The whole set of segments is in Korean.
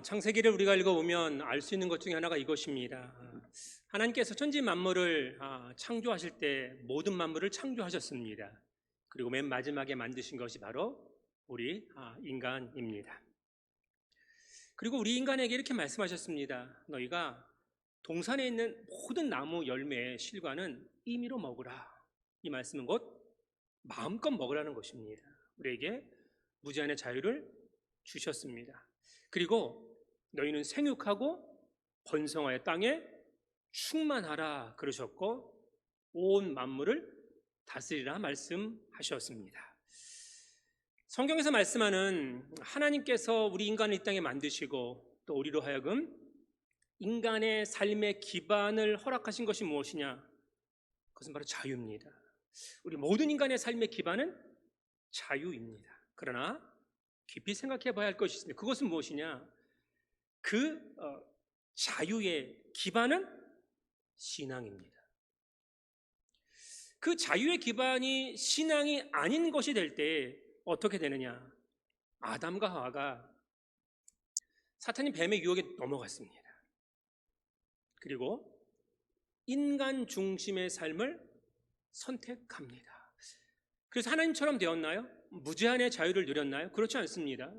창세기를 우리가 읽어보면 알 수 있는 것 중에 하나가 이것입니다. 하나님께서 천지 만물을 창조하실 때 모든 만물을 창조하셨습니다. 그리고 맨 마지막에 만드신 것이 바로 우리 인간입니다. 그리고 우리 인간에게 이렇게 말씀하셨습니다. 너희가 동산에 있는 모든 나무 열매의 실과는 임의로 먹으라. 이 말씀은 곧 마음껏 먹으라는 것입니다. 우리에게 무제한의 자유를 주셨습니다. 그리고 너희는 생육하고 번성하여 땅에 충만하라 그러셨고 온 만물을 다스리라 말씀하셨습니다. 성경에서 말씀하는 하나님께서 우리 인간을 이 땅에 만드시고 또 우리로 하여금 인간의 삶의 기반을 허락하신 것이 무엇이냐? 그것은 바로 자유입니다. 우리 모든 인간의 삶의 기반은 자유입니다. 그러나 깊이 생각해 봐야 할 것이 있습니다. 그것은 무엇이냐? 그 자유의 기반은 신앙입니다. 그 자유의 기반이 신앙이 아닌 것이 될 때 어떻게 되느냐? 아담과 하와가 사탄이 뱀의 유혹에 넘어갔습니다. 그리고 인간 중심의 삶을 선택합니다. 그래서 하나님처럼 되었나요? 무제한의 자유를 누렸나요? 그렇지 않습니다.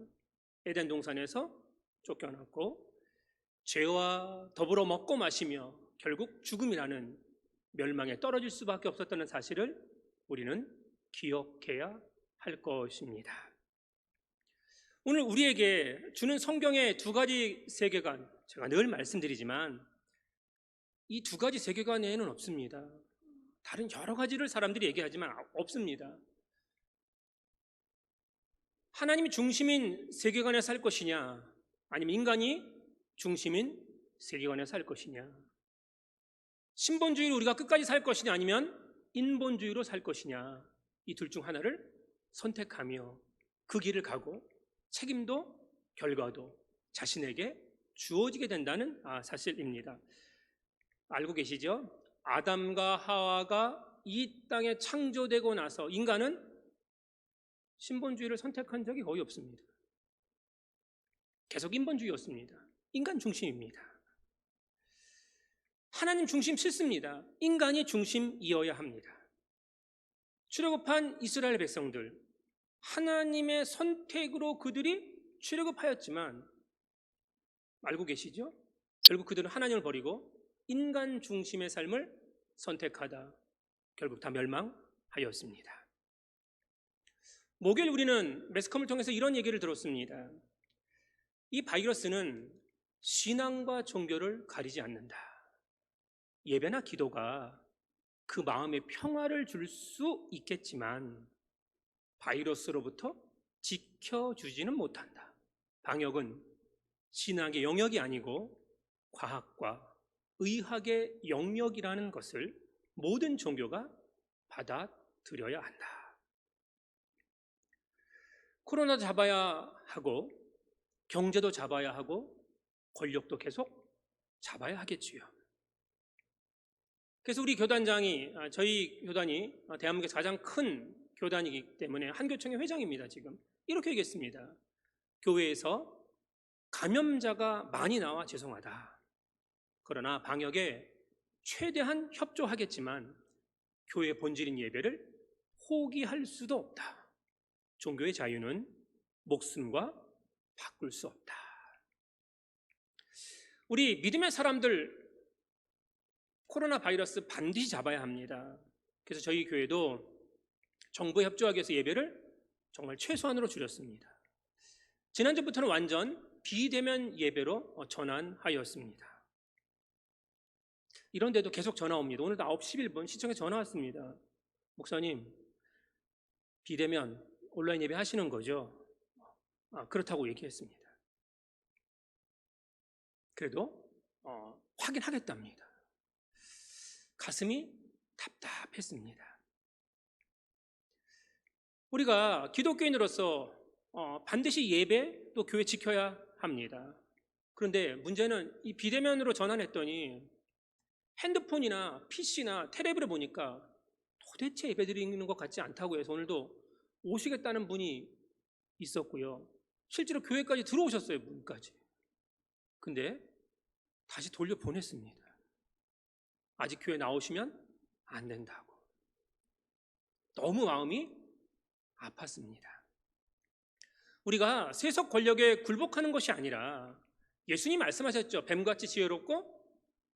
에덴 동산에서 쫓겨났고 죄와 더불어 먹고 마시며 결국 죽음이라는 멸망에 떨어질 수밖에 없었다는 사실을 우리는 기억해야 할 것입니다. 오늘 우리에게 주는 성경의 두 가지 세계관, 제가 늘 말씀드리지만 이 두 가지 세계관 외에는 없습니다. 다른 여러 가지를 사람들이 얘기하지만 없습니다. 하나님이 중심인 세계관에 살 것이냐, 아니면 인간이 중심인 세계관에 살 것이냐, 신본주의로 우리가 끝까지 살 것이냐, 아니면 인본주의로 살 것이냐, 이 둘 중 하나를 선택하며 그 길을 가고 책임도 결과도 자신에게 주어지게 된다는 사실입니다. 알고 계시죠? 아담과 하와가 이 땅에 창조되고 나서 인간은 신본주의를 선택한 적이 거의 없습니다. 계속 인본주의였습니다. 인간 중심입니다. 하나님 중심 싫습니다. 인간이 중심이어야 합니다. 출애굽한 이스라엘 백성들, 하나님의 선택으로 그들이 출애굽하였지만 알고 계시죠? 결국 그들은 하나님을 버리고 인간 중심의 삶을 선택하다 결국 다 멸망하였습니다. 목요일 우리는 매스컴을 통해서 이런 얘기를 들었습니다. 이 바이러스는 신앙과 종교를 가리지 않는다. 예배나 기도가 그 마음의 평화를 줄 수 있겠지만 바이러스로부터 지켜주지는 못한다. 방역은 신학의 영역이 아니고 과학과 의학의 영역이라는 것을 모든 종교가 받아들여야 한다. 코로나도 잡아야 하고 경제도 잡아야 하고 권력도 계속 잡아야 하겠지요. 그래서 우리 교단장이, 저희 교단이 대한민국에서 가장 큰 교단이기 때문에 한교총회 회장입니다. 지금 이렇게 얘기했습니다. 교회에서 감염자가 많이 나와 죄송하다. 그러나 방역에 최대한 협조하겠지만 교회의 본질인 예배를 포기할 수도 없다. 종교의 자유는 목숨과 바꿀 수 없다. 우리 믿음의 사람들 코로나 바이러스 반드시 잡아야 합니다. 그래서 저희 교회도 정부에 협조하기 위해서 예배를 정말 최소한으로 줄였습니다. 지난주부터는 완전 비대면 예배로 전환하였습니다. 이런데도 계속 전화 옵니다. 오늘도 9시 11분 시청에 전화 왔습니다. 목사님, 비대면 온라인 예배 하시는 거죠? 그렇다고 얘기했습니다. 그래도 확인하겠답니다. 가슴이 답답했습니다. 우리가 기독교인으로서 반드시 예배 또 교회 지켜야 합니다. 그런데 문제는 이 비대면으로 전환했더니 핸드폰이나 PC나 텔레비를 보니까 도대체 예배 드리는 것 같지 않다고 해서 오늘도 오시겠다는 분이 있었고요. 실제로 교회까지 들어오셨어요, 문까지. 근데 다시 돌려보냈습니다. 아직 교회 나오시면 안 된다고. 너무 마음이 아팠습니다. 우리가 세속 권력에 굴복하는 것이 아니라 예수님 말씀하셨죠. 뱀같이 지혜롭고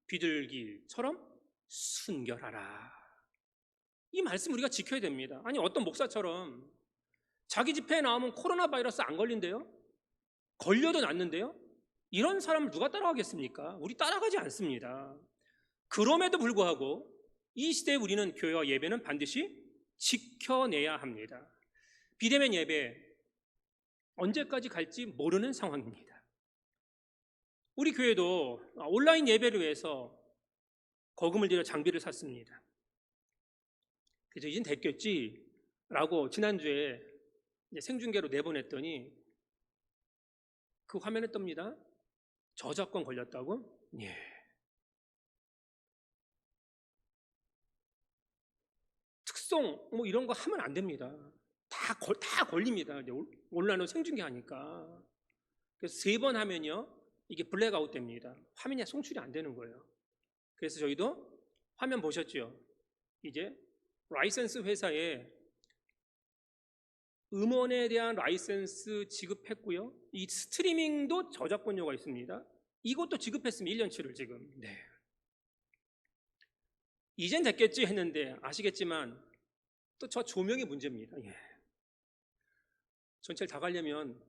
비둘기처럼 순결하라. 이 말씀 우리가 지켜야 됩니다. 아니 어떤 목사처럼 자기 집회에 나오면 코로나 바이러스 안 걸린대요? 걸려도 낫는데요? 이런 사람을 누가 따라가겠습니까? 우리 따라가지 않습니다. 그럼에도 불구하고 이 시대에 우리는 교회와 예배는 반드시 지켜내야 합니다. 비대면 예배 언제까지 갈지 모르는 상황입니다. 우리 교회도 온라인 예배를 위해서 거금을 들여 장비를 샀습니다. 그래서 이젠 됐겠지 라고 지난주에 생중계로 내보냈더니 그 화면에 뜹니다. 저작권 걸렸다고? 예. 특송 뭐 이런 거 하면 안 됩니다. 다 걸립니다. 온라인으로 생중계 하니까. 그래서 3번 하면요 이게 블랙아웃 됩니다. 화면이 송출이 안 되는 거예요. 그래서 저희도 화면 보셨죠? 이제 라이센스 회사에 음원에 대한 라이센스 지급했고요. 이 스트리밍도 저작권료가 있습니다. 이것도 지급했습니다. 1년치를 지금. 네. 이젠 됐겠지 했는데 아시겠지만 또 저 조명이 문제입니다. 예. 전체를 다 가려면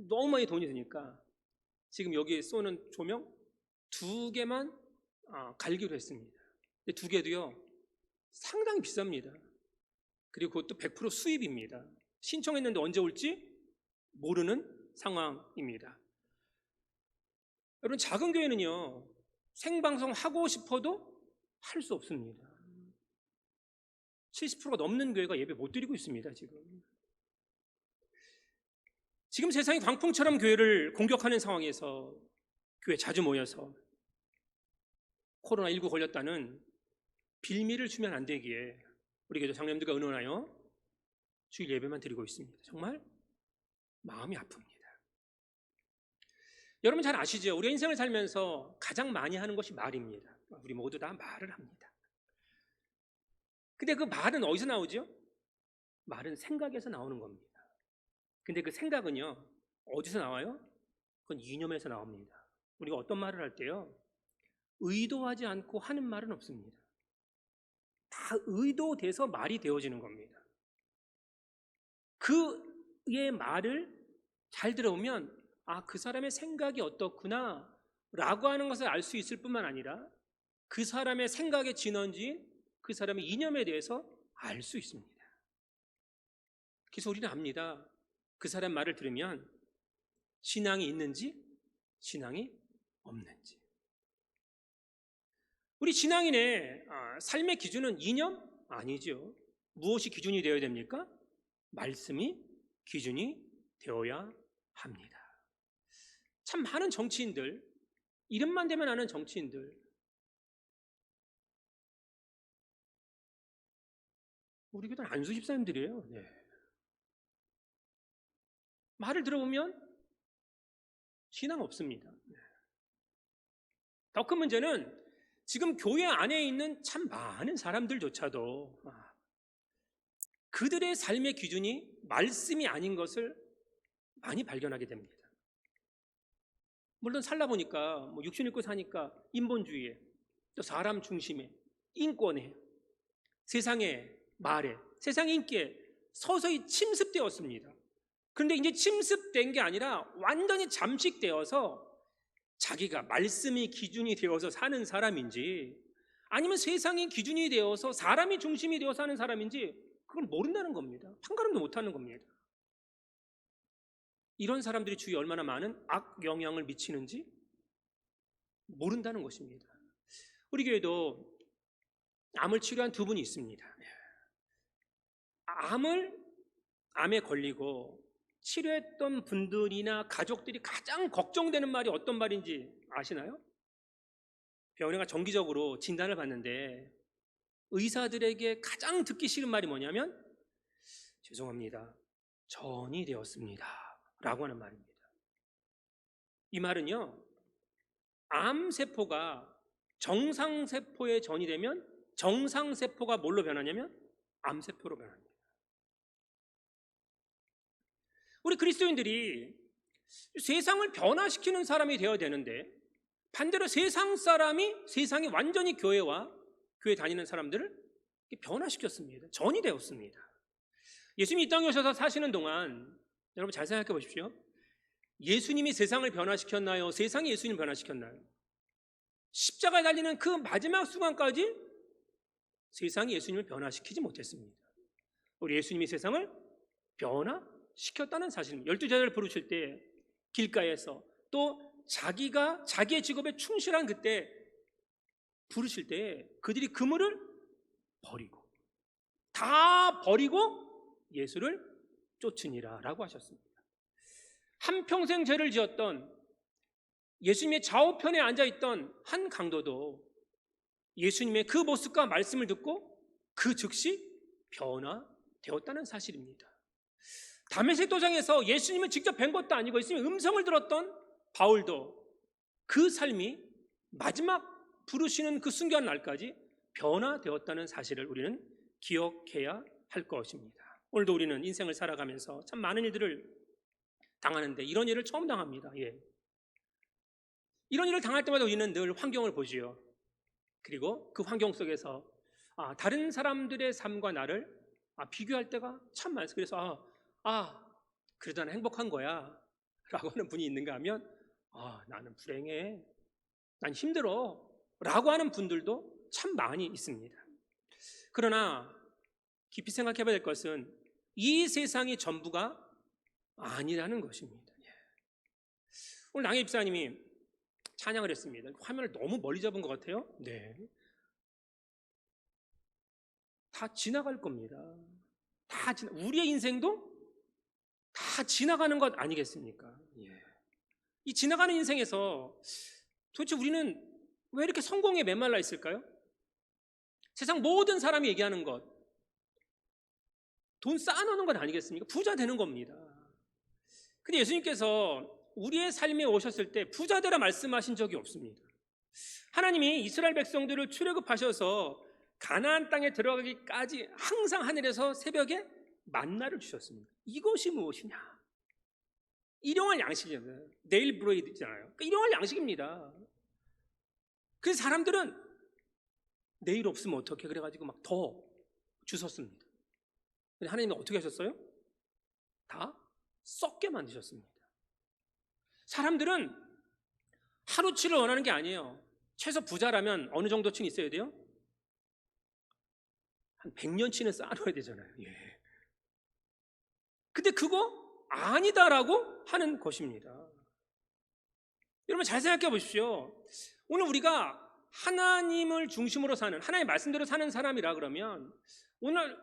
너무 많이 돈이 드니까 지금 여기 쏘는 조명 2개만 갈기로 했습니다. 근데 2개도요 상당히 비쌉니다. 그리고 그것도 100% 수입입니다. 신청했는데 언제 올지 모르는 상황입니다. 여러분 작은 교회는요 생방송 하고 싶어도 할 수 없습니다. 70%가 넘는 교회가 예배 못 드리고 있습니다. 지금 세상이 광풍처럼 교회를 공격하는 상황에서 교회 자주 모여서 코로나19 걸렸다는 빌미를 주면 안 되기에 우리 교회 장로님들과 의논하여 주일 예배만 드리고 있습니다. 정말 마음이 아픕니다. 여러분 잘 아시죠? 우리 인생을 살면서 가장 많이 하는 것이 말입니다. 우리 모두 다 말을 합니다. 근데 그 말은 어디서 나오죠? 말은 생각에서 나오는 겁니다. 근데 그 생각은요 어디서 나와요? 그건 이념에서 나옵니다. 우리가 어떤 말을 할 때요 의도하지 않고 하는 말은 없습니다. 다 의도돼서 말이 되어지는 겁니다. 그의 말을 잘 들어보면 그 사람의 생각이 어떻구나 라고 하는 것을 알 수 있을 뿐만 아니라 그 사람의 생각의 진원지인 그 사람의 이념에 대해서 알 수 있습니다. 그래서 우리는 압니다. 그 사람 말을 들으면 신앙이 있는지 신앙이 없는지. 우리 신앙인의 삶의 기준은 이념? 아니죠. 무엇이 기준이 되어야 됩니까? 말씀이 기준이 되어야 합니다. 참 많은 정치인들, 이름만 대면 아는 정치인들, 우리 교단 안수 집사님들이에요. 네. 말을 들어보면 신앙 없습니다. 네. 더 큰 문제는 지금 교회 안에 있는 참 많은 사람들조차도 그들의 삶의 기준이 말씀이 아닌 것을 많이 발견하게 됩니다. 물론 살다 보니까 육신 입고 사니까 인본주의에 또 사람 중심에 인권에 세상의 말에 세상의 인기에 서서히 침습되었습니다. 그런데 이제 침습된 게 아니라 완전히 잠식되어서 자기가 말씀이 기준이 되어서 사는 사람인지 아니면 세상이 기준이 되어서 사람이 중심이 되어 사는 사람인지 그걸 모른다는 겁니다. 판가름도 못하는 겁니다. 이런 사람들이 주위에 얼마나 많은 악 영향을 미치는지 모른다는 것입니다. 우리 교회도 암을 치료한 2분이 있습니다. 암에 걸리고 치료했던 분들이나 가족들이 가장 걱정되는 말이 어떤 말인지 아시나요? 병원에 가 정기적으로 진단을 받는데 의사들에게 가장 듣기 싫은 말이 뭐냐면 죄송합니다. 전이 되었습니다. 라고 하는 말입니다. 이 말은요 암세포가 정상세포에 전이 되면 정상세포가 뭘로 변하냐면 암세포로 변합니다. 우리 그리스도인들이 세상을 변화시키는 사람이 되어야 되는데 반대로 세상 사람이 세상이 완전히 교회와 교회 다니는 사람들을 변화시켰습니다. 전이 되었습니다. 예수님이 이 땅에 오셔서 사시는 동안 여러분 잘 생각해 보십시오. 예수님이 세상을 변화시켰나요? 세상이 예수님을 변화시켰나요? 십자가에 달리는 그 마지막 순간까지 세상이 예수님을 변화시키지 못했습니다. 우리 예수님이 세상을 변화시켰다는 사실입니다. 12제자를 부르실 때 길가에서 또 자기의 직업에 충실한 그때 부르실 때 그들이 그물을 버리고 다 버리고 예수를 쫓으니라 라고 하셨습니다. 한평생 죄를 지었던 예수님의 좌우편에 앉아있던 한 강도도 예수님의 그 모습과 말씀을 듣고 그 즉시 변화되었다는 사실입니다. 다메섹 도장에서 예수님을 직접 뵌 것도 아니고 예수님의 음성을 들었던 바울도 그 삶이 마지막 부르시는 그 순간 날까지 변화되었다는 사실을 우리는 기억해야 할 것입니다. 오늘도 우리는 인생을 살아가면서 참 많은 일들을 당하는데 이런 일을 처음 당합니다. 이런 일을 당할 때마다 우리는 늘 환경을 보지요. 그리고 그 환경 속에서 다른 사람들의 삶과 나를 비교할 때가 참 많습니다. 그래서 그래도 나는 행복한 거야 라고 하는 분이 있는가 하면 나는 불행해, 난 힘들어 라고 하는 분들도 참 많이 있습니다. 그러나 깊이 생각해 봐야 될 것은 이 세상이 전부가 아니라는 것입니다. 오늘 낭혜 집사님이 찬양을 했습니다. 화면을 너무 멀리 잡은 것 같아요. 네, 다 지나갈 겁니다. 우리의 인생도 다 지나가는 것 아니겠습니까? 이 지나가는 인생에서 도대체 우리는 왜 이렇게 성공에 메말라 있을까요? 세상 모든 사람이 얘기하는 것, 돈 쌓아놓는 것 아니겠습니까? 부자 되는 겁니다. 근데 예수님께서 우리의 삶에 오셨을 때 부자 되라 말씀하신 적이 없습니다. 하나님이 이스라엘 백성들을 출애굽하셔서 가나안 땅에 들어가기까지 항상 하늘에서 새벽에 만나를 주셨습니다. 이것이 무엇이냐? 일용할 양식이잖아요. 네일 브레이드잖아요. 그러니까 일용할 양식입니다. 그래서 사람들은 내일 없으면 어떡해 그래가지고 막 더 주셨습니다. 근데 하나님은 어떻게 하셨어요? 다 썩게 만드셨습니다. 사람들은 하루치를 원하는 게 아니에요. 최소 부자라면 어느 정도치는 있어야 돼요? 한 100년치는 쌓아놓아야 되잖아요. 근데 그거 아니다라고 하는 것입니다. 여러분 잘 생각해 보십시오. 오늘 우리가 하나님을 중심으로 사는, 하나님의 말씀대로 사는 사람이라 그러면 오늘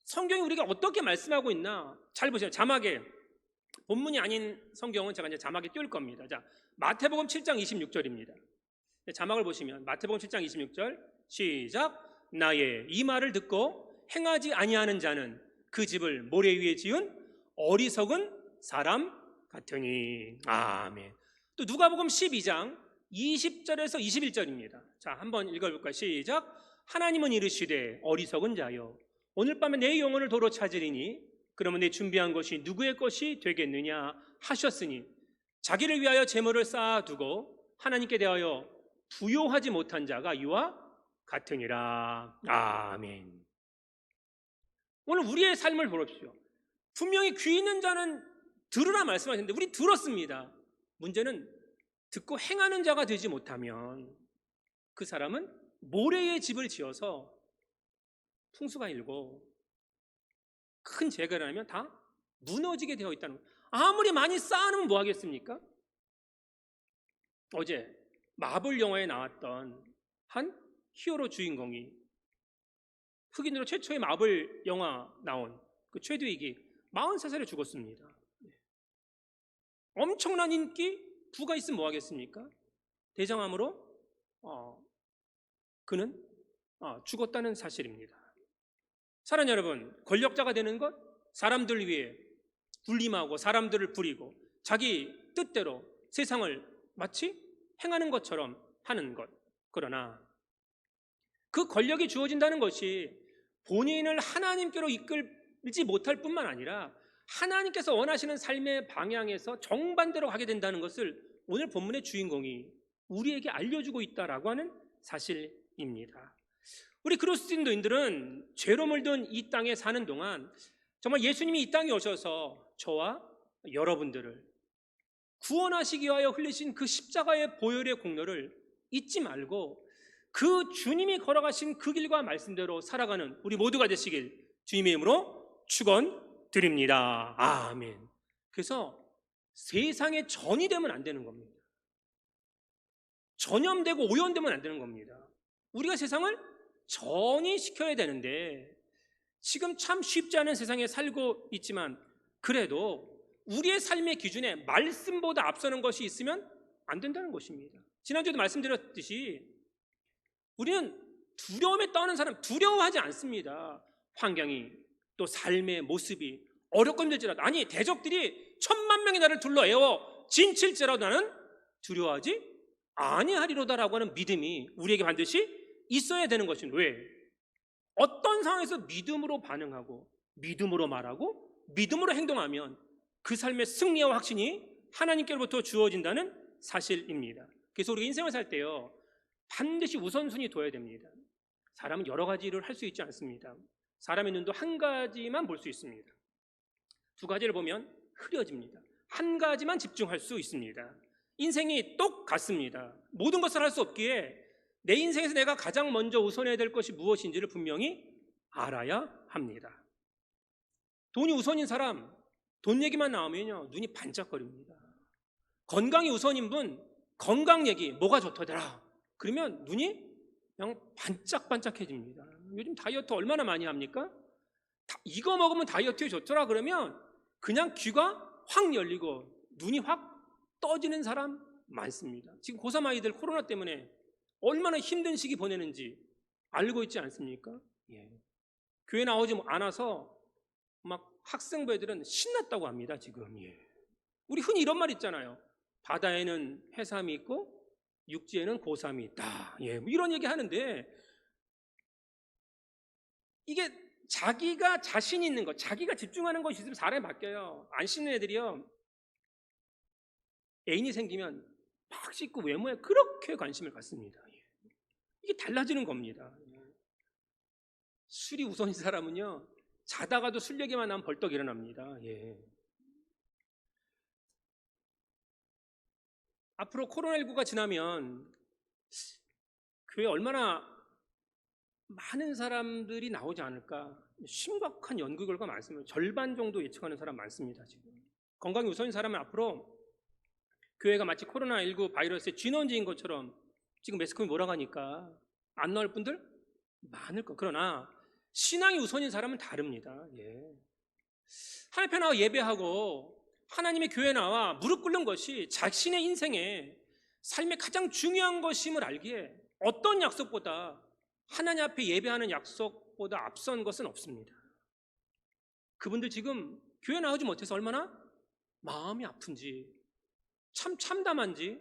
성경이 우리가 어떻게 말씀하고 있나 잘 보세요. 자막에 본문이 아닌 성경은 제가 이제 자막에 띄울 겁니다. 자, 마태복음 7장 26절입니다. 자막을 보시면 마태복음 7장 26절 시작. 나의 이 말을 듣고 행하지 아니하는 자는 그 집을 모래 위에 지은 어리석은 사람 같으니. 아멘. 또 누가복음 12장 20절에서 21절입니다. 자, 한번 읽어볼까요? 시작. 하나님은 이르시되 어리석은 자여 오늘 밤에 내 영혼을 도로 찾으리니 그러면 내 준비한 것이 누구의 것이 되겠느냐 하셨으니 자기를 위하여 재물을 쌓아두고 하나님께 대하여 부요하지 못한 자가 이와 같으니라. 아멘. 오늘 우리의 삶을 보십시오. 분명히 귀 있는 자는 들으라 말씀하셨는데 우리 들었습니다. 문제는 듣고 행하는 자가 되지 못하면 그 사람은 모래의 집을 지어서 풍수가 일고 큰 재해가 일어나면 다 무너지게 되어 있다는 거예요. 아무리 많이 쌓아놓으면 뭐 하겠습니까? 어제 마블 영화에 나왔던 한 히어로 주인공이 흑인으로 최초의 마블 영화 나온 그 최두익이 43살에 죽었습니다. 엄청난 인기, 부가 있으면 뭐 하겠습니까? 대장암으로 그는 죽었다는 사실입니다. 사랑하는 여러분, 권력자가 되는 것, 사람들 위해 군림하고 사람들을 부리고 자기 뜻대로 세상을 마치 행하는 것처럼 하는 것. 그러나 그 권력이 주어진다는 것이 본인을 하나님께로 이끌지 못할 뿐만 아니라 하나님께서 원하시는 삶의 방향에서 정반대로 가게 된다는 것을 오늘 본문의 주인공이 우리에게 알려주고 있다라고 하는 사실입니다. 우리 그리스도인들은 죄로 물든 이 땅에 사는 동안 정말 예수님이 이 땅에 오셔서 저와 여러분들을 구원하시기 위하여 흘리신 그 십자가의 보혈의 공로를 잊지 말고 그 주님이 걸어가신 그 길과 말씀대로 살아가는 우리 모두가 되시길 주님의 이름으로 축원드립니다. 아멘. 그래서 세상에 전이 되면 안 되는 겁니다. 전염되고 오염되면 안 되는 겁니다. 우리가 세상을 전이시켜야 되는데 지금 참 쉽지 않은 세상에 살고 있지만 그래도 우리의 삶의 기준에 말씀보다 앞서는 것이 있으면 안 된다는 것입니다. 지난주에도 말씀드렸듯이 우리는 두려움에 떠는 사람 두려워하지 않습니다. 환경이 또 삶의 모습이 어렵고 힘들지라도 아니 대적들이 10,000,000명이 나를 둘러 에워 진칠지라도 나는 두려워하지 아니하리로다라고 하는 믿음이 우리에게 반드시 있어야 되는 것입니다. 왜? 어떤 상황에서 믿음으로 반응하고 믿음으로 말하고 믿음으로 행동하면 그 삶의 승리와 확신이 하나님께로부터 주어진다는 사실입니다. 그래서 우리가 인생을 살 때요 반드시 우선순위 둬야 됩니다. 사람은 여러 가지 일을 할 수 있지 않습니다. 사람의 눈도 한 가지만 볼 수 있습니다. 두 가지를 보면 흐려집니다. 한 가지만 집중할 수 있습니다. 인생이 똑같습니다. 모든 것을 할 수 없기에 내 인생에서 내가 가장 먼저 우선해야 될 것이 무엇인지를 분명히 알아야 합니다. 돈이 우선인 사람, 돈 얘기만 나오면요 눈이 반짝거립니다. 건강이 우선인 분, 건강 얘기 뭐가 좋더라 그러면 눈이 그냥 반짝반짝해집니다. 요즘 다이어트 얼마나 많이 합니까? 이거 먹으면 다이어트에 좋더라 그러면 그냥 귀가 확 열리고 눈이 확 떠지는 사람 많습니다. 지금 고3 아이들 코로나 때문에 얼마나 힘든 시기 보내는지 알고 있지 않습니까? 예. 교회 나오지 않아서 막 학생부 애들은 신났다고 합니다. 지금. 예. 우리 흔히 이런 말 있잖아요. 바다에는 해삼이 있고 육지에는 고삼이 있다. 예. 뭐 이런 얘기 하는데 이게 자기가 자신 있는 것, 자기가 집중하는 것이 있으면 사람이 바뀌어요. 안 씻는 애들이요. 애인이 생기면 막 씻고 외모에 그렇게 관심을 갖습니다. 이게 달라지는 겁니다. 술이 우선인 사람은요 자다가도 술 얘기만 나면 벌떡 일어납니다. 예. 앞으로 코로나19가 지나면 교회에 얼마나 많은 사람들이 나오지 않을까 심각한 연구 결과 많습니다. 절반 정도 예측하는 사람 많습니다. 지금 건강이 우선인 사람은 앞으로 교회가 마치 코로나19 바이러스의 진원지인 것처럼 지금 매스컴이 몰아가니까 안 나올 분들 많을 거. 그러나 신앙이 우선인 사람은 다릅니다. 예. 하나님 앞에 나와 예배하고 하나님의 교회에 나와 무릎 꿇는 것이 자신의 인생에 삶의 가장 중요한 것임을 알기에 어떤 약속보다 하나님 앞에 예배하는 약속보다 앞선 것은 없습니다. 그분들 지금 교회 나오지 못해서 얼마나 마음이 아픈지 참 참담한지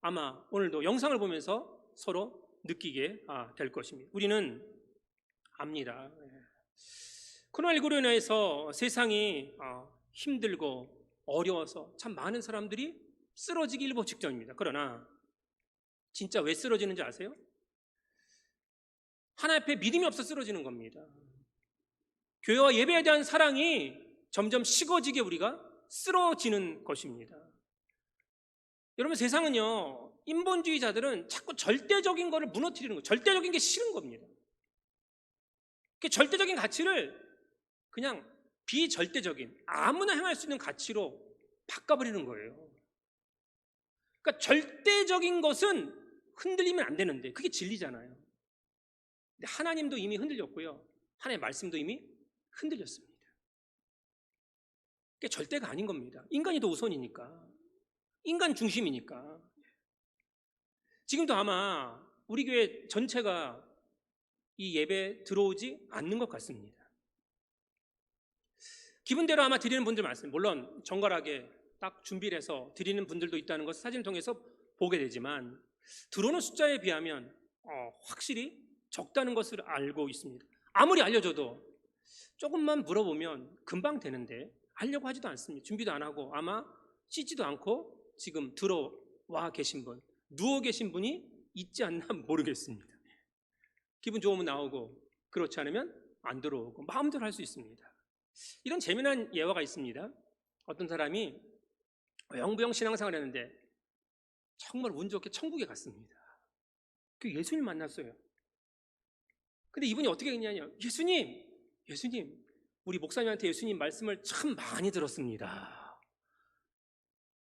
아마 오늘도 영상을 보면서 서로 느끼게 될 것입니다. 우리는 압니다. 코로나19로 인해서 세상이 힘들고 어려워서 참 많은 사람들이 쓰러지기 일보 직전입니다. 그러나 진짜 왜 쓰러지는지 아세요? 하나님 앞에 믿음이 없어 쓰러지는 겁니다. 교회와 예배에 대한 사랑이 점점 식어지게 우리가 쓰러지는 것입니다. 여러분 세상은요 인본주의자들은 자꾸 절대적인 거를 무너뜨리는 거예요. 절대적인 게 싫은 겁니다. 그 절대적인 가치를 그냥 비절대적인 아무나 행할 수 있는 가치로 바꿔버리는 거예요. 그러니까 절대적인 것은 흔들리면 안 되는데 그게 진리잖아요. 근데 하나님도 이미 흔들렸고요. 하나님의 말씀도 이미 흔들렸습니다. 그게 절대가 아닌 겁니다. 인간이 더 우선이니까. 인간 중심이니까. 지금도 아마 우리 교회 전체가 이 예배 들어오지 않는 것 같습니다. 기분대로 아마 드리는 분들 많습니다. 물론 정갈하게 딱 준비를 해서 드리는 분들도 있다는 것을 사진을 통해서 보게 되지만 들어오는 숫자에 비하면 확실히 적다는 것을 알고 있습니다. 아무리 알려줘도 조금만 물어보면 금방 되는데 하려고 하지도 않습니다. 준비도 안 하고 아마 씻지도 않고 지금 들어와 계신 분, 누워 계신 분이 있지 않나 모르겠습니다. 기분 좋으면 나오고 그렇지 않으면 안 들어오고 마음대로 할 수 있습니다. 이런 재미난 예화가 있습니다. 어떤 사람이 영부영 신앙생활을 했는데 정말 운 좋게 천국에 갔습니다. 그 예수님 만났어요. 근데 이분이 어떻게 했냐면 예수님, 우리 목사님한테 예수님 말씀을 참 많이 들었습니다.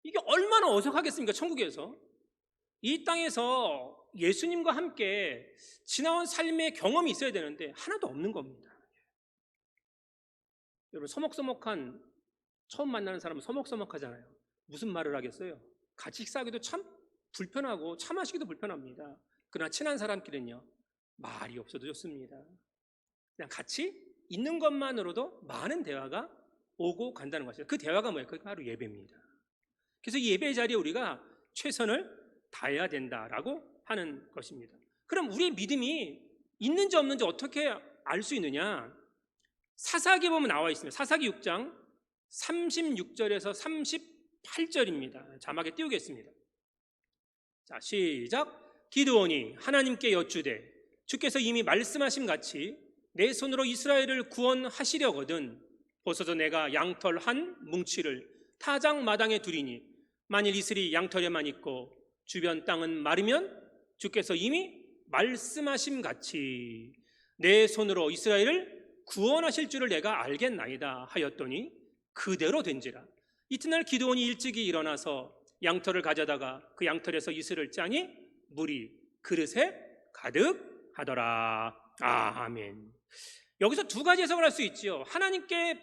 이게 얼마나 어색하겠습니까? 천국에서 이 땅에서 예수님과 함께 지나온 삶의 경험이 있어야 되는데 하나도 없는 겁니다. 여러분, 서먹서먹한 처음 만나는 사람은 서먹서먹하잖아요. 무슨 말을 하겠어요? 같이 식사하기도 참 불편하고 차 마시기도 불편합니다. 그러나 친한 사람끼리는요, 말이 없어도 좋습니다. 그냥 같이 있는 것만으로도 많은 대화가 오고 간다는 것이죠. 그 대화가 뭐예요? 그게 바로 예배입니다. 그래서 이 예배의 자리에 우리가 최선을 다해야 된다라고 하는 것입니다. 그럼 우리의 믿음이 있는지 없는지 어떻게 알 수 있느냐? 사사기 보면 나와 있습니다. 사사기 6장 36절에서 38절입니다. 자막에 띄우겠습니다. 자, 시작. 기드온이 하나님께 여쭈되 주께서 이미 말씀하신 같이 내 손으로 이스라엘을 구원하시려거든 보소서 내가 양털 한 뭉치를 타작 마당에 두리니 만일 이슬이 양털에만 있고 주변 땅은 마르면 주께서 이미 말씀하심 같이 내 손으로 이스라엘을 구원하실 줄을 내가 알겠나이다 하였더니 그대로 된지라. 이튿날 기드온이 일찍이 일어나서 양털을 가져다가 그 양털에서 이슬을 짜니 물이 그릇에 가득하더라. 아멘. 여기서 두 가지 해석을 할 수 있지요. 하나님께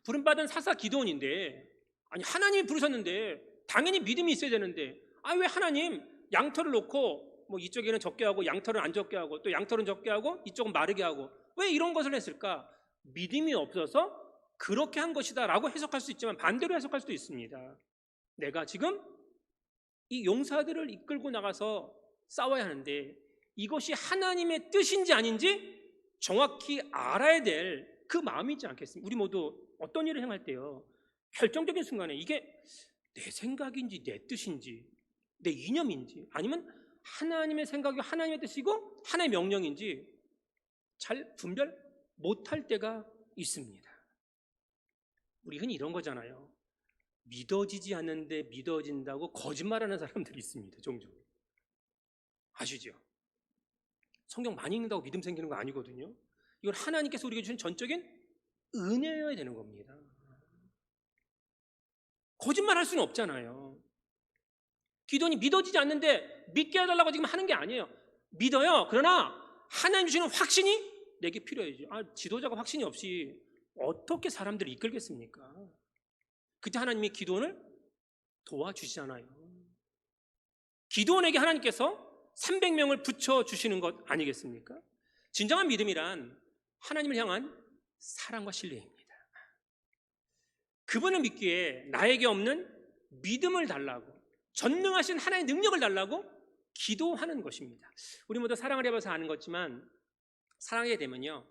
부름받은 사사 기드온인데, 아니 하나님이 부르셨는데 당연히 믿음이 있어야 되는데, 왜 하나님 양털을 놓고 뭐 이쪽에는 적게 하고 양털은 안 적게 하고 또 양털은 적게 하고 이쪽은 마르게 하고 왜 이런 것을 했을까? 믿음이 없어서 그렇게 한 것이다 라고 해석할 수 있지만 반대로 해석할 수도 있습니다. 내가 지금 이 용사들을 이끌고 나가서 싸워야 하는데 이것이 하나님의 뜻인지 아닌지 정확히 알아야 될 그 마음이지 않겠습니까? 우리 모두 어떤 일을 행할 때요, 결정적인 순간에 이게 내 생각인지 내 뜻인지 내 이념인지 아니면 하나님의 생각이 하나님의 뜻이고 하나님의 명령인지 잘 분별 못할 때가 있습니다. 우리 흔히 이런 거잖아요. 믿어지지 않는데 믿어진다고 거짓말하는 사람들이 있습니다. 종종 아시죠? 성경 많이 읽는다고 믿음 생기는 거 아니거든요. 이건 하나님께서 우리에게 주신 전적인 은혜여야 되는 겁니다. 거짓말할 수는 없잖아요. 기도니 믿어지지 않는데 믿게 해달라고 지금 하는 게 아니에요. 믿어요. 그러나 하나님 주시는 확신이 내게 필요해요. 지도자가 확신이 없이 어떻게 사람들을 이끌겠습니까? 그때 하나님이 기도원을 도와주시잖아요. 기도원에게 하나님께서 300명을 붙여주시는 것 아니겠습니까? 진정한 믿음이란 하나님을 향한 사랑과 신뢰입니다. 그분을 믿기에 나에게 없는 믿음을 달라고, 전능하신 하나님의 능력을 달라고 기도하는 것입니다. 우리 모두 사랑을 해봐서 아는 거지만 사랑하게 되면요,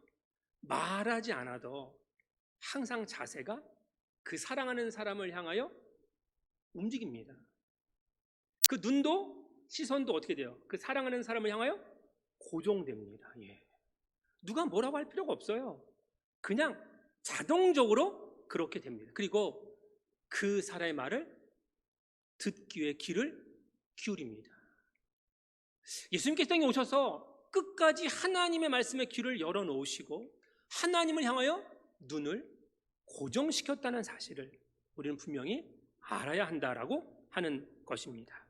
말하지 않아도 항상 자세가 그 사랑하는 사람을 향하여 움직입니다. 그 눈도 시선도 어떻게 돼요? 그 사랑하는 사람을 향하여 고정됩니다. 누가 뭐라고 할 필요가 없어요. 그냥 자동적으로 그렇게 됩니다. 그리고 그 사람의 말을 듣기 위해 귀를 기울입니다. 예수님께서 땅에 오셔서 끝까지 하나님의 말씀에 귀를 열어놓으시고 하나님을 향하여 눈을 고정시켰다는 사실을 우리는 분명히 알아야 한다라고 하는 것입니다.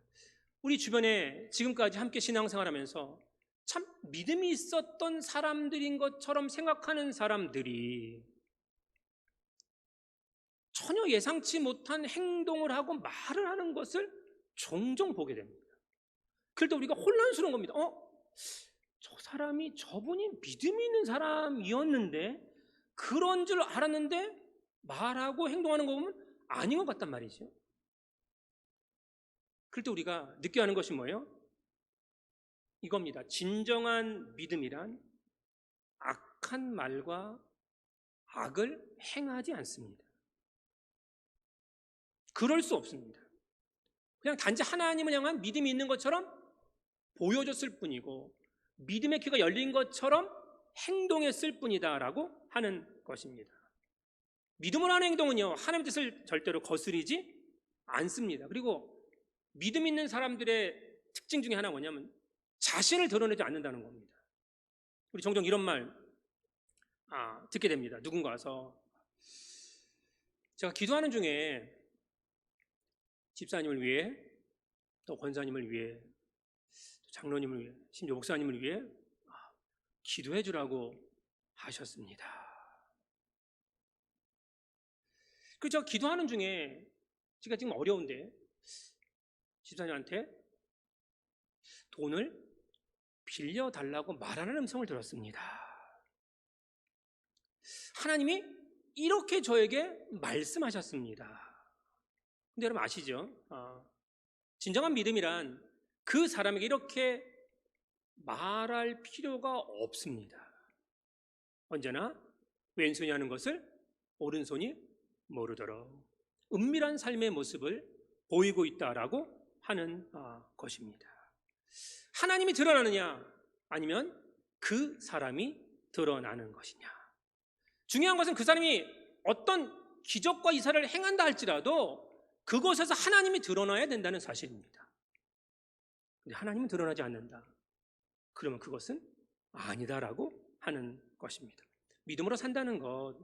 우리 주변에 지금까지 함께 신앙생활하면서 참 믿음이 있었던 사람들인 것처럼 생각하는 사람들이 전혀 예상치 못한 행동을 하고 말을 하는 것을 종종 보게 됩니다. 그럴 때 우리가 혼란스러운 겁니다. 저 사람이, 저분이 믿음이 있는 사람이었는데 그런 줄 알았는데 말하고 행동하는 거 보면 아닌 것 같단 말이죠. 그럴 때 우리가 느껴야 하는 것이 뭐예요? 이겁니다. 진정한 믿음이란 악한 말과 악을 행하지 않습니다. 그럴 수 없습니다. 그냥 단지 하나님을 향한 믿음이 있는 것처럼 보여줬을 뿐이고 믿음의 귀가 열린 것처럼 행동했을 뿐이다라고 하는 것입니다. 믿음으로 하는 행동은요, 하나님의 뜻을 절대로 거스르지 않습니다. 그리고 믿음 있는 사람들의 특징 중에 하나가 뭐냐면 자신을 드러내지 않는다는 겁니다. 우리 종종 이런 말 듣게 됩니다. 누군가 와서 제가 기도하는 중에 집사님을 위해, 또 권사님을 위해, 장로님을 위해, 심지어 목사님을 위해 기도해 주라고 하셨습니다. 그래서 제가 기도하는 중에 제가 지금 어려운데 집사님한테 돈을 빌려달라고 말하는 음성을 들었습니다. 하나님이 이렇게 저에게 말씀하셨습니다. 근데 여러분 아시죠? 진정한 믿음이란 그 사람에게 이렇게 말할 필요가 없습니다. 언제나 왼손이 하는 것을 오른손이 모르도록 은밀한 삶의 모습을 보이고 있다라고 하는 것입니다. 하나님이 드러나느냐 아니면 그 사람이 드러나는 것이냐. 중요한 것은 그 사람이 어떤 기적과 이사를 행한다 할지라도 그곳에서 하나님이 드러나야 된다는 사실입니다. 근데 하나님은 드러나지 않는다. 그러면 그것은 아니다라고 하는 것입니다. 믿음으로 산다는 것,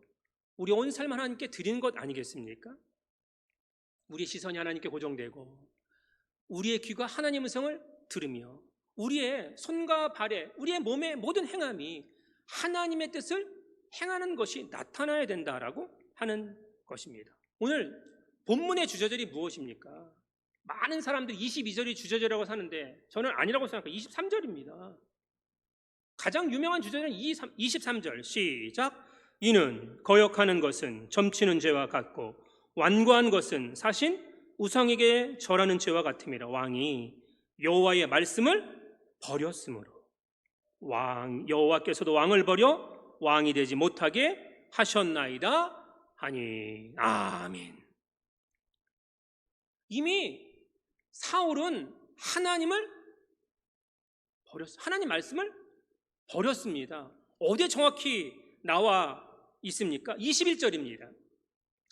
우리 온 삶 하나님께 드리는 것 아니겠습니까? 우리의 시선이 하나님께 고정되고 우리의 귀가 하나님의 음성을 들으며 우리의 손과 발에, 우리의 몸의 모든 행함이 하나님의 뜻을 행하는 것이 나타나야 된다라고 하는 것입니다. 오늘 본문의 주저절이 무엇입니까? 많은 사람들이 22절이 주저절이라고 사는데 저는 아니라고 생각해요. 23절입니다. 가장 유명한 주저절은 23절 시작. 이는 거역하는 것은 점치는 죄와 같고 완고한 것은 사신 우상에게 절하는 죄와 같음이라. 왕이 여호와의 말씀을 버렸으므로 여호와께서도 왕을 버려 왕이 되지 못하게 하셨나이다 하니. 아멘. 이미 사울은 하나님을 하나님 말씀을 버렸습니다. 어디에 정확히 나와 있습니까? 21절입니다.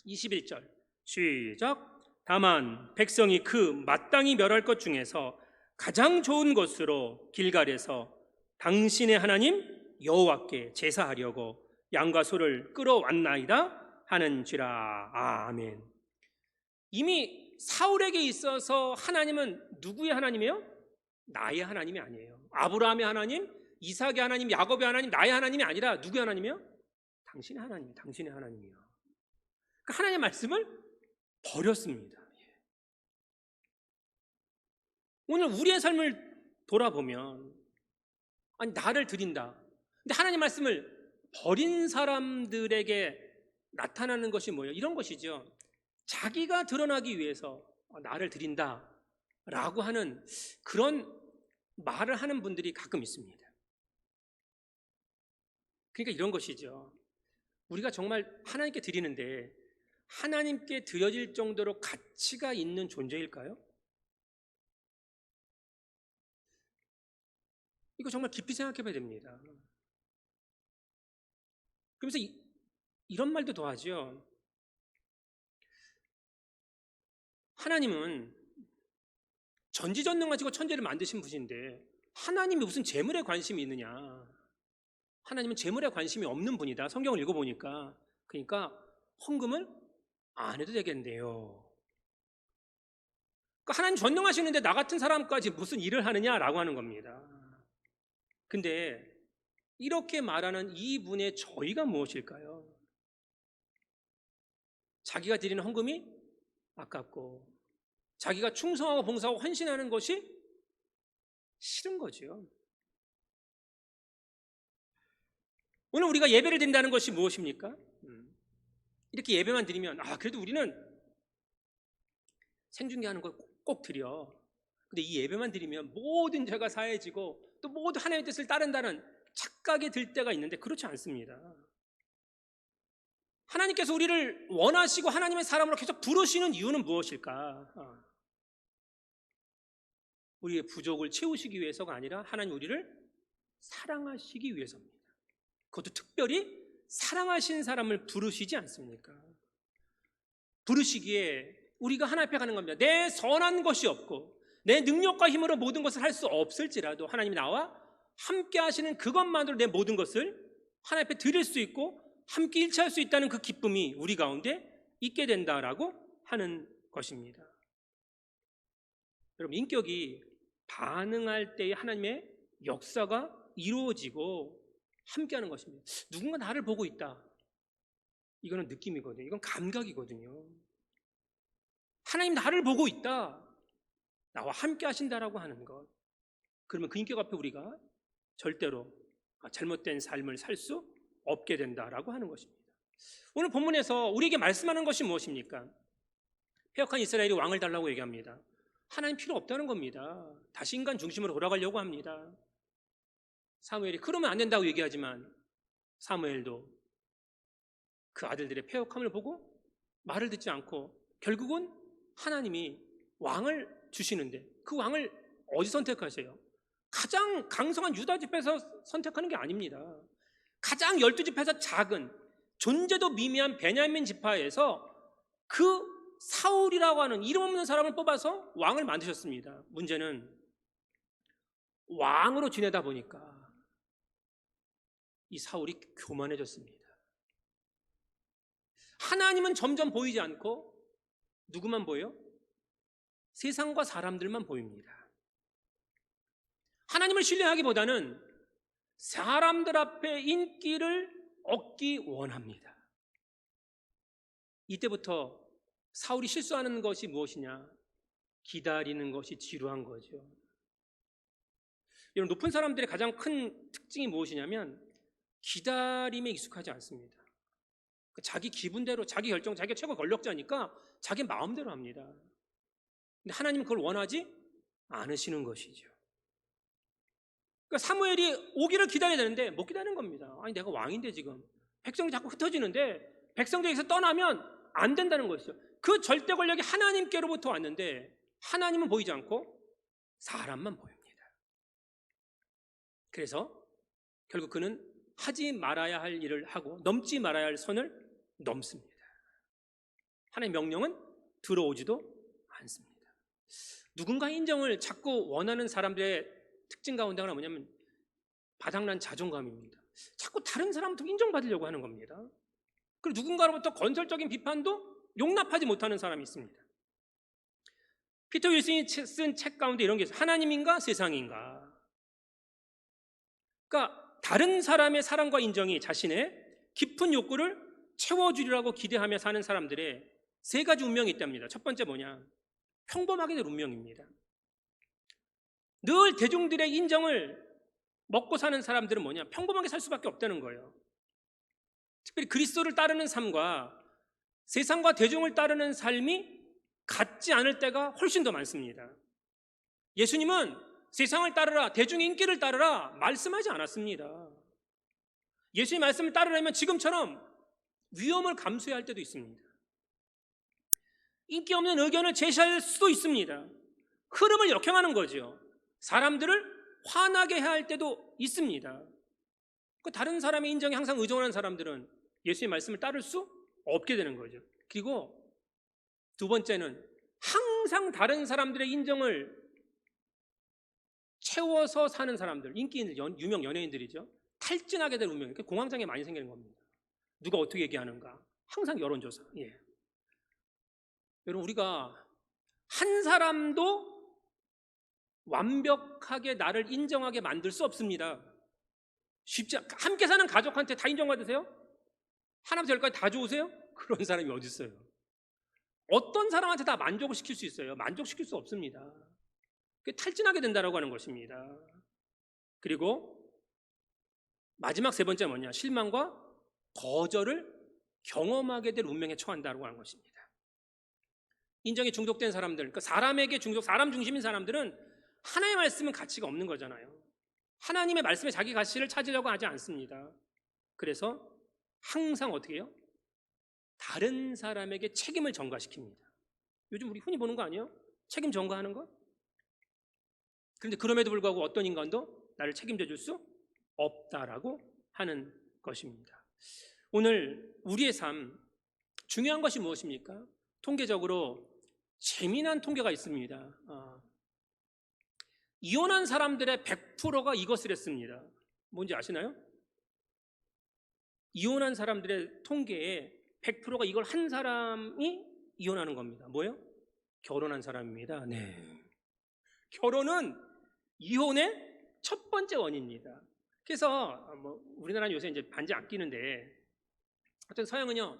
21절 시작. 다만 백성이 그 마땅히 멸할 것 중에서 가장 좋은 것으로 길갈에서 당신의 하나님 여호와께 제사하려고 양과 소를 끌어왔나이다 하는지라. 아멘. 이미 사울에게 있어서 하나님은 누구의 하나님이에요? 나의 하나님이 아니에요. 아브라함의 하나님, 이삭의 하나님, 야곱의 하나님, 나의 하나님이 아니라 누구의 하나님이에요? 당신의 하나님, 당신의 하나님이요. 그러니까 하나님의 말씀을 버렸습니다. 오늘 우리의 삶을 돌아보면 아니 나를 드린다. 근데 하나님 말씀을 버린 사람들에게 나타나는 것이 뭐예요? 이런 것이죠. 자기가 드러나기 위해서 나를 드린다라고 하는 그런 말을 하는 분들이 가끔 있습니다. 그러니까 이런 것이죠. 우리가 정말 하나님께 드리는데 하나님께 드려질 정도로 가치가 있는 존재일까요? 이거 정말 깊이 생각해 봐야 됩니다. 그러면서 이런 말도 더하죠. 하나님은 전지전능하시고 천지를 만드신 분인데 하나님이 무슨 재물에 관심이 있느냐. 하나님은 재물에 관심이 없는 분이다. 성경을 읽어보니까. 그러니까 헌금을 안 해도 되겠네요. 그러니까 하나님 전능하시는데 나 같은 사람까지 무슨 일을 하느냐라고 하는 겁니다. 근데 이렇게 말하는 이분의 저희가 무엇일까요? 자기가 드리는 헌금이 아깝고 자기가 충성하고 봉사하고 헌신하는 것이 싫은 거죠. 오늘 우리가 예배를 드린다는 것이 무엇입니까? 이렇게 예배만 드리면 그래도 우리는 생중계 하는 거 꼭 드려. 근데 이 예배만 드리면 모든 죄가 사해지고 또 모두 하나님의 뜻을 따른다는 착각이 들 때가 있는데 그렇지 않습니다. 하나님께서 우리를 원하시고 하나님의 사람으로 계속 부르시는 이유는 무엇일까? 우리의 부족을 채우시기 위해서가 아니라 하나님 우리를 사랑하시기 위해서입니다. 그것도 특별히 사랑하신 사람을 부르시지 않습니까? 부르시기에 우리가 하나님 앞에 가는 겁니다. 내 선한 것이 없고 내 능력과 힘으로 모든 것을 할 수 없을지라도 하나님이 나와 함께 하시는 그것만으로 내 모든 것을 하나님 앞에 드릴 수 있고 함께 일치할 수 있다는 그 기쁨이 우리 가운데 있게 된다라고 하는 것입니다. 여러분, 인격이 반응할 때의 하나님의 역사가 이루어지고 함께하는 것입니다. 누군가 나를 보고 있다. 이거는 느낌이거든요. 이건 감각이거든요. 하나님 나를 보고 있다. 나와 함께 하신다라고 하는 것. 그러면 그 인격 앞에 우리가 절대로 잘못된 삶을 살 수 없게 된다라고 하는 것입니다. 오늘 본문에서 우리에게 말씀하는 것이 무엇입니까? 패역한 이스라엘이 왕을 달라고 얘기합니다. 하나님 필요 없다는 겁니다. 다시 인간 중심으로 돌아가려고 합니다. 사무엘이 그러면 안 된다고 얘기하지만 사무엘도 그 아들들의 패역함을 보고 말을 듣지 않고 결국은 하나님이 왕을 주시는데 그 왕을 어디 선택하세요? 가장 강성한 유다 집에서 선택하는 게 아닙니다. 가장 12집에서 작은 존재도 미미한 베냐민 지파에서 그 사울이라고 하는 이름 없는 사람을 뽑아서 왕을 만드셨습니다. 문제는 왕으로 지내다 보니까 이 사울이 교만해졌습니다. 하나님은 점점 보이지 않고 누구만 보여요? 세상과 사람들만 보입니다. 하나님을 신뢰하기보다는 사람들 앞에 인기를 얻기 원합니다. 이때부터 사울이 실수하는 것이 무엇이냐? 기다리는 것이 지루한 거죠. 이런 높은 사람들의 가장 큰 특징이 무엇이냐면 기다림에 익숙하지 않습니다. 자기 기분대로, 자기 결정, 자기가 최고 권력자니까 자기 마음대로 합니다. 근데 하나님은 그걸 원하지 않으시는 것이죠. 그러니까 사무엘이 오기를 기다려야 되는데 못 기다리는 겁니다. 아니 내가 왕인데 지금 백성이 자꾸 흩어지는데 백성들에게서 떠나면 안 된다는 것이죠. 그 절대 권력이 하나님께로부터 왔는데 하나님은 보이지 않고 사람만 보입니다. 그래서 결국 그는 하지 말아야 할 일을 하고 넘지 말아야 할 선을 넘습니다. 하나님의 명령은 들어오지도 않습니다. 누군가의 인정을 자꾸 원하는 사람들의 특징 가운데 하나 뭐냐면 바닥난 자존감입니다. 자꾸 다른 사람부터 인정받으려고 하는 겁니다. 그리고 누군가로부터 건설적인 비판도 용납하지 못하는 사람이 있습니다. 피터 윌슨이 쓴 책 가운데 이런 게 있어요. 하나님인가 세상인가. 그러니까 다른 사람의 사랑과 인정이 자신의 깊은 욕구를 채워주리라고 기대하며 사는 사람들의 세 가지 운명이 있답니다. 첫 번째 뭐냐? 평범하게 될 운명입니다. 늘 대중들의 인정을 먹고 사는 사람들은 뭐냐? 평범하게 살 수밖에 없다는 거예요. 특별히 그리스도를 따르는 삶과 세상과 대중을 따르는 삶이 같지 않을 때가 훨씬 더 많습니다. 예수님은 세상을 따르라, 대중의 인기를 따르라 말씀하지 않았습니다. 예수님 말씀을 따르려면 지금처럼 위험을 감수해야 할 때도 있습니다. 인기 없는 의견을 제시할 수도 있습니다. 흐름을 역행하는 거죠. 사람들을 화나게 해야 할 때도 있습니다. 다른 사람의 인정에 항상 의존하는 사람들은 예수의 말씀을 따를 수 없게 되는 거죠. 그리고 두 번째는 항상 다른 사람들의 인정을 채워서 사는 사람들, 인기인들, 유명 연예인들이죠. 탈진하게 될 운명이 공황장애 많이 생기는 겁니다. 누가 어떻게 얘기하는가? 항상 여론조사. 예. 여러분, 우리가 한 사람도 완벽하게 나를 인정하게 만들 수 없습니다. 쉽지 않. 함께 사는 가족한테 다 인정받으세요? 하나부터 열까지 다 좋으세요? 그런 사람이 어디 있어요? 어떤 사람한테 다 만족을 시킬 수 있어요? 만족시킬 수 없습니다. 그게 탈진하게 된다라고 하는 것입니다. 그리고 마지막 세 번째 뭐냐? 실망과 거절을 경험하게 될 운명에 처한다고 하는 것입니다. 인정에 중독된 사람들, 그러니까 사람에게 사람 중심인 사람들은 하나님의 말씀은 가치가 없는 거잖아요. 하나님의 말씀에 자기 가치를 찾으려고 하지 않습니다. 그래서 항상 어떻게 해요? 다른 사람에게 책임을 전가시킵니다. 요즘 우리 흔히 보는 거 아니에요? 책임 전가하는 거? 그런데 그럼에도 불구하고 어떤 인간도 나를 책임져 줄 수 없다라고 하는 것입니다. 오늘 우리의 삶, 중요한 것이 무엇입니까? 통계적으로 재미난 통계가 있습니다. 이혼한 사람들의 100%가 이것을 했습니다. 뭔지 아시나요? 이혼한 사람들의 통계에 100%가 이걸 한 사람이 이혼하는 겁니다. 뭐예요? 결혼한 사람입니다. 네. 결혼은 이혼의 첫 번째 원인입니다. 그래서 우리나라는 요새 이제 반지 안 끼는데, 어떤 서양은요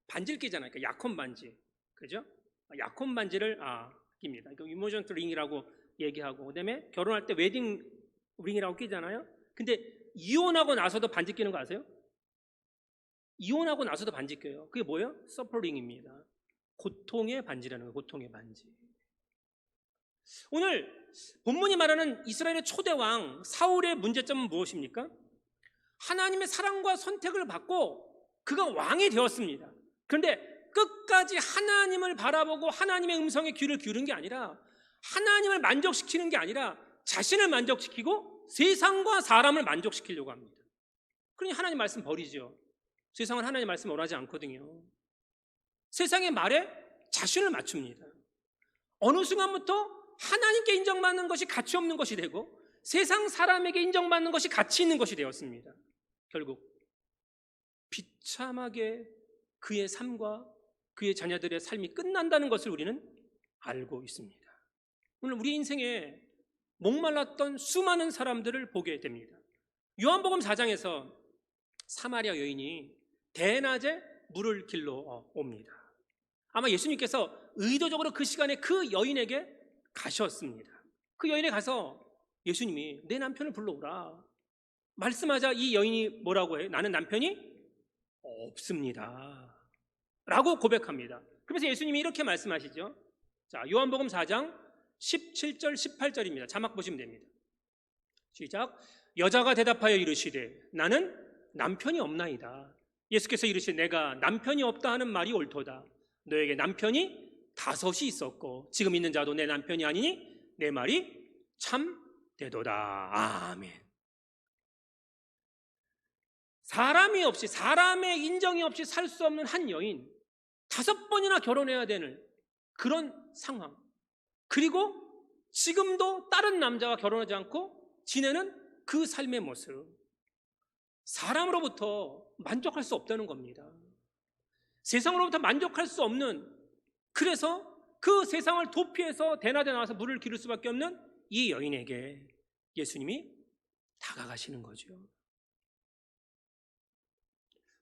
반지를 끼잖아요. 그러니까 약혼 반지, 그죠? 약혼 반지를 낍니다. 그러니까 이모션트 링이라고 얘기하고, 그다음에 결혼할 때 웨딩 링이라고 끼잖아요. 근데 이혼하고 나서도 반지 끼는 거 아세요? 이혼하고 나서도 반지 껴요. 그게 뭐예요? 서퍼링입니다. 고통의 반지라는 거예요. 고통의 반지. 오늘 본문이 말하는 이스라엘의 초대왕 사울의 문제점은 무엇입니까? 하나님의 사랑과 선택을 받고 그가 왕이 되었습니다. 그런데 끝까지 하나님을 바라보고 하나님의 음성에 귀를 기울인 게 아니라, 하나님을 만족시키는 게 아니라 자신을 만족시키고 세상과 사람을 만족시키려고 합니다. 그러니 하나님 말씀 버리죠. 세상은 하나님 말씀 원하지 않거든요. 세상의 말에 자신을 맞춥니다. 어느 순간부터 하나님께 인정받는 것이 가치 없는 것이 되고 세상 사람에게 인정받는 것이 가치 있는 것이 되었습니다. 결국 비참하게 그의 삶과 그의 자녀들의 삶이 끝난다는 것을 우리는 알고 있습니다. 오늘 우리 인생에 목말랐던 수많은 사람들을 보게 됩니다. 요한복음 4장에서 사마리아 여인이 대낮에 물을 길러 옵니다. 아마 예수님께서 의도적으로 그 시간에 그 여인에게 가셨습니다. 그 여인에 가서 예수님이 내 남편을 불러오라 말씀하자 이 여인이 뭐라고 해요? 나는 남편이 없습니다 라고 고백합니다. 그래서 예수님이 이렇게 말씀하시죠. 자, 요한복음 4장 17절 18절입니다. 자막 보시면 됩니다. 시작. 여자가 대답하여 이르시되 나는 남편이 없나이다. 예수께서 이르시되 내가 남편이 없다 하는 말이 옳도다. 너에게 남편이 5이 있었고 지금 있는 자도 내 남편이 아니니 내 말이 참되도다. 아멘. 사람이 없이, 사람의 인정이 없이 살 수 없는 한 여인, 5번이나 결혼해야 되는 그런 상황, 그리고 지금도 다른 남자와 결혼하지 않고 지내는 그 삶의 모습, 사람으로부터 만족할 수 없다는 겁니다. 세상으로부터 만족할 수 없는, 그래서 그 세상을 도피해서 대낮에 나와서 물을 기를 수밖에 없는 이 여인에게 예수님이 다가가시는 거죠.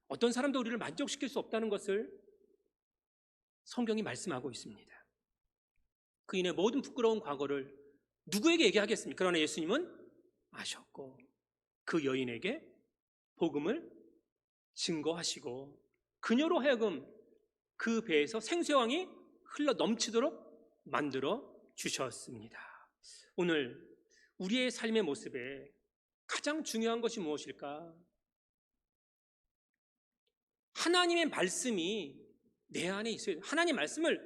어떤 사람도 우리를 만족시킬 수 없다는 것을 성경이 말씀하고 있습니다. 그인의 모든 부끄러운 과거를 누구에게 얘기하겠습니까? 그러나 예수님은 아셨고 그 여인에게 복음을 증거하시고 그녀로 하여금 그 배에서 생수왕이 흘러 넘치도록 만들어 주셨습니다. 오늘 우리의 삶의 모습에 가장 중요한 것이 무엇일까? 하나님의 말씀이 내 안에 있어요. 하나님 말씀을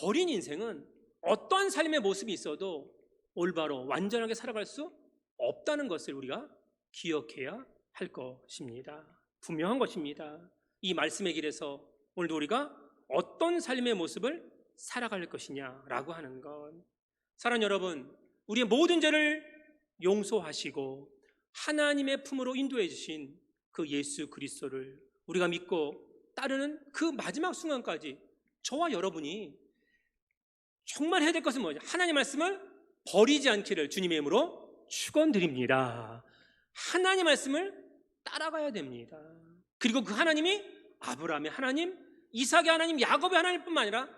버린 인생은 어떤 삶의 모습이 있어도 올바로 완전하게 살아갈 수 없다는 것을 우리가 기억해야 할 것입니다. 분명한 것입니다. 이 말씀의 길에서 오늘도 우리가 어떤 삶의 모습을 살아갈 것이냐라고 하는 것. 사랑하는 여러분, 우리의 모든 죄를 용서하시고 하나님의 품으로 인도해 주신 그 예수 그리스도를 우리가 믿고 따르는 그 마지막 순간까지 저와 여러분이 정말 해야 될 것은 뭐죠? 하나님 말씀을 버리지 않기를 주님의 이름으로 축원드립니다. 하나님 말씀을 따라가야 됩니다. 그리고 그 하나님이 아브라함의 하나님, 이삭의 하나님, 야곱의 하나님뿐만 아니라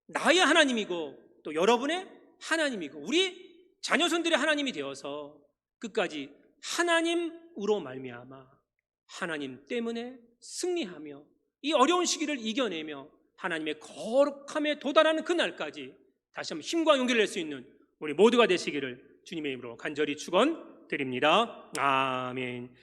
나의 하나님이고 또 여러분의 하나님이고 우리 자녀손들의 하나님이 되어서 끝까지 하나님으로 말미암아 하나님 때문에 승리하며 이 어려운 시기를 이겨내며 하나님의 거룩함에 도달하는 그날까지 다시 한번 힘과 용기를 낼 수 있는 우리 모두가 되시기를 주님의 이름으로 간절히 축원드립니다. 아멘.